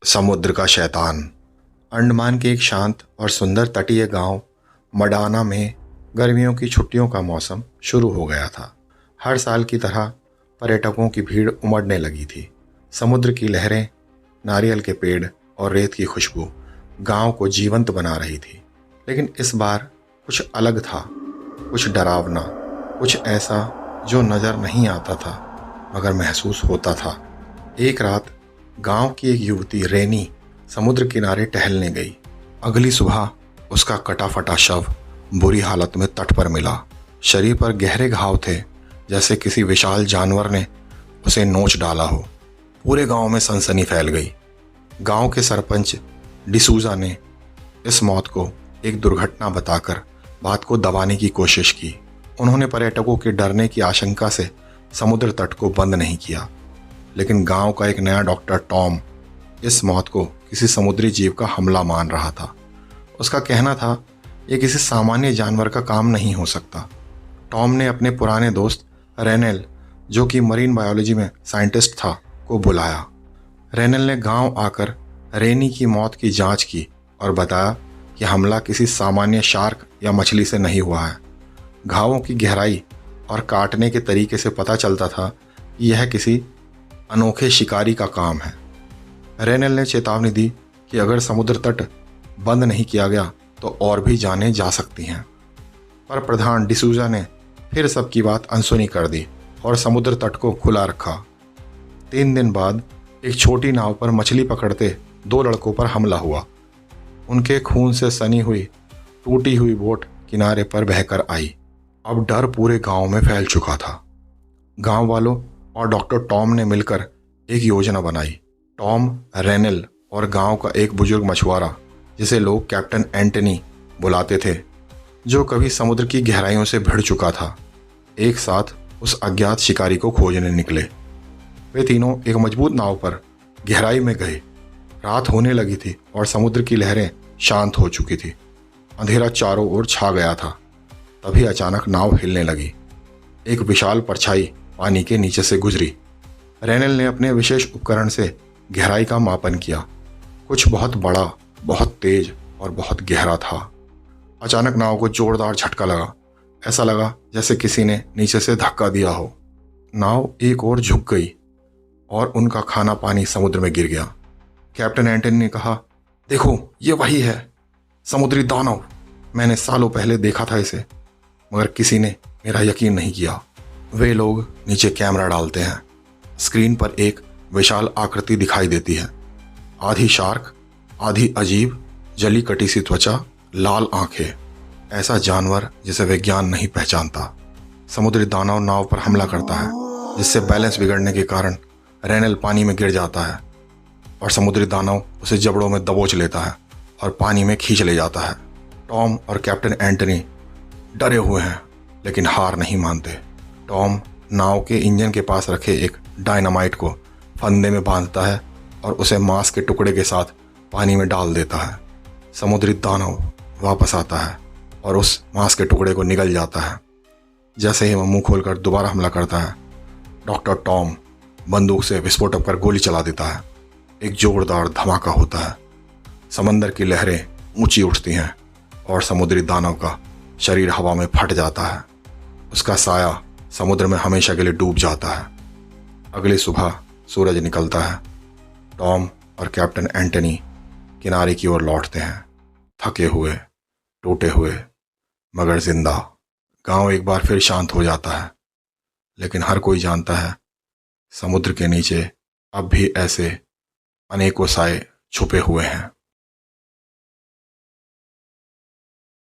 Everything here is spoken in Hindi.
समुद्र का शैतान। अंडमान के एक शांत और सुंदर तटीय गांव मडाना में गर्मियों की छुट्टियों का मौसम शुरू हो गया था। हर साल की तरह पर्यटकों की भीड़ उमड़ने लगी थी। समुद्र की लहरें, नारियल के पेड़ और रेत की खुशबू गांव को जीवंत बना रही थी। लेकिन इस बार कुछ अलग था, कुछ डरावना, कुछ ऐसा जो नज़र नहीं आता था मगर महसूस होता था। एक रात गांव की एक युवती रेनी समुद्र किनारे टहलने गई। अगली सुबह उसका कटा फटा शव बुरी हालत में तट पर मिला। शरीर पर गहरे घाव थे, जैसे किसी विशाल जानवर ने उसे नोच डाला हो। पूरे गांव में सनसनी फैल गई। गांव के सरपंच डिसूजा ने इस मौत को एक दुर्घटना बताकर बात को दबाने की कोशिश की। उन्होंने पर्यटकों के डरने की आशंका से समुद्र तट को बंद नहीं किया, लेकिन गांव का एक नया डॉक्टर टॉम इस मौत को किसी समुद्री जीव का हमला मान रहा था। उसका कहना था ये किसी सामान्य जानवर का काम नहीं हो सकता। टॉम ने अपने पुराने दोस्त रेनेल, जो कि मरीन बायोलॉजी में साइंटिस्ट था, को बुलाया। रेनेल ने गांव आकर रेनी की मौत की जांच की और बताया कि हमला किसी सामान्य शार्क या मछली से नहीं हुआ है। घावों की गहराई और काटने के तरीके से पता चलता था कि यह किसी अनोखे शिकारी का काम है। रेनेल ने चेतावनी दी कि अगर समुद्र तट बंद नहीं किया गया तो और भी जानें जा सकती हैं। पर प्रधान डिसूजा ने फिर सबकी बात अनसुनी कर दी और समुद्र तट को खुला रखा। 3 दिन बाद एक छोटी नाव पर मछली पकड़ते 2 लड़कों पर हमला हुआ। उनके खून से सनी हुई टूटी हुई बोट किनारे पर बहकर आई। अब डर पूरे गांव में फैल चुका था। गांव वालों और डॉक्टर टॉम ने मिलकर एक योजना बनाई। टॉम, रेनेल और गांव का एक बुजुर्ग मछुआरा, जिसे लोग कैप्टन एंटनी बुलाते थे, जो कभी समुद्र की गहराइयों से भिड़ चुका था, एक साथ उस अज्ञात शिकारी को खोजने निकले। वे तीनों एक मजबूत नाव पर गहराई में गए। रात होने लगी थी और समुद्र की लहरें शांत हो चुकी थी। अंधेरा चारों ओर छा गया था। तभी अचानक नाव हिलने लगी। एक विशाल परछाई पानी के नीचे से गुजरी। रेनेल ने अपने विशेष उपकरण से गहराई का मापन किया। कुछ बहुत बड़ा, बहुत तेज और बहुत गहरा था। अचानक नाव को जोरदार झटका लगा। ऐसा लगा जैसे किसी ने नीचे से धक्का दिया हो। नाव एक ओर झुक गई और उनका खाना पानी समुद्र में गिर गया। कैप्टन एंटनी ने कहा, देखो, ये वही है, समुद्री दानव। मैंने सालों पहले देखा था इसे, मगर किसी ने मेरा यकीन नहीं किया। वे लोग नीचे कैमरा डालते हैं। स्क्रीन पर एक विशाल आकृति दिखाई देती है। आधी शार्क, आधी अजीब जली कटी सी त्वचा, लाल आंखें। ऐसा जानवर जिसे विज्ञान नहीं पहचानता। समुद्री दानव नाव पर हमला करता है, जिससे बैलेंस बिगड़ने के कारण रेनेल पानी में गिर जाता है और समुद्री दानव उसे जबड़ों में दबोच लेता है और पानी में खींच ले जाता है। टॉम और कैप्टन एंटनी डरे हुए हैं, लेकिन हार नहीं मानते। टॉम नाव के इंजन के पास रखे एक डायनामाइट को फंदे में बांधता है और उसे मांस के टुकड़े के साथ पानी में डाल देता है। समुद्री दानव वापस आता है और उस मांस के टुकड़े को निगल जाता है। जैसे ही वह मुंह खोलकर दोबारा हमला करता है, डॉक्टर टॉम बंदूक से विस्फोटक पर गोली चला देता है। एक जोरदार धमाका होता है। समंदर की लहरें ऊंची उठती हैं और समुद्री दानव का शरीर हवा में फट जाता है। उसका साया समुद्र में हमेशा के लिए डूब जाता है। अगली सुबह सूरज निकलता है। टॉम और कैप्टन एंटनी किनारे की ओर लौटते हैं, थके हुए, टूटे हुए, मगर जिंदा। गांव एक बार फिर शांत हो जाता है, लेकिन हर कोई जानता है समुद्र के नीचे अब भी ऐसे अनेकों साए छुपे हुए हैं।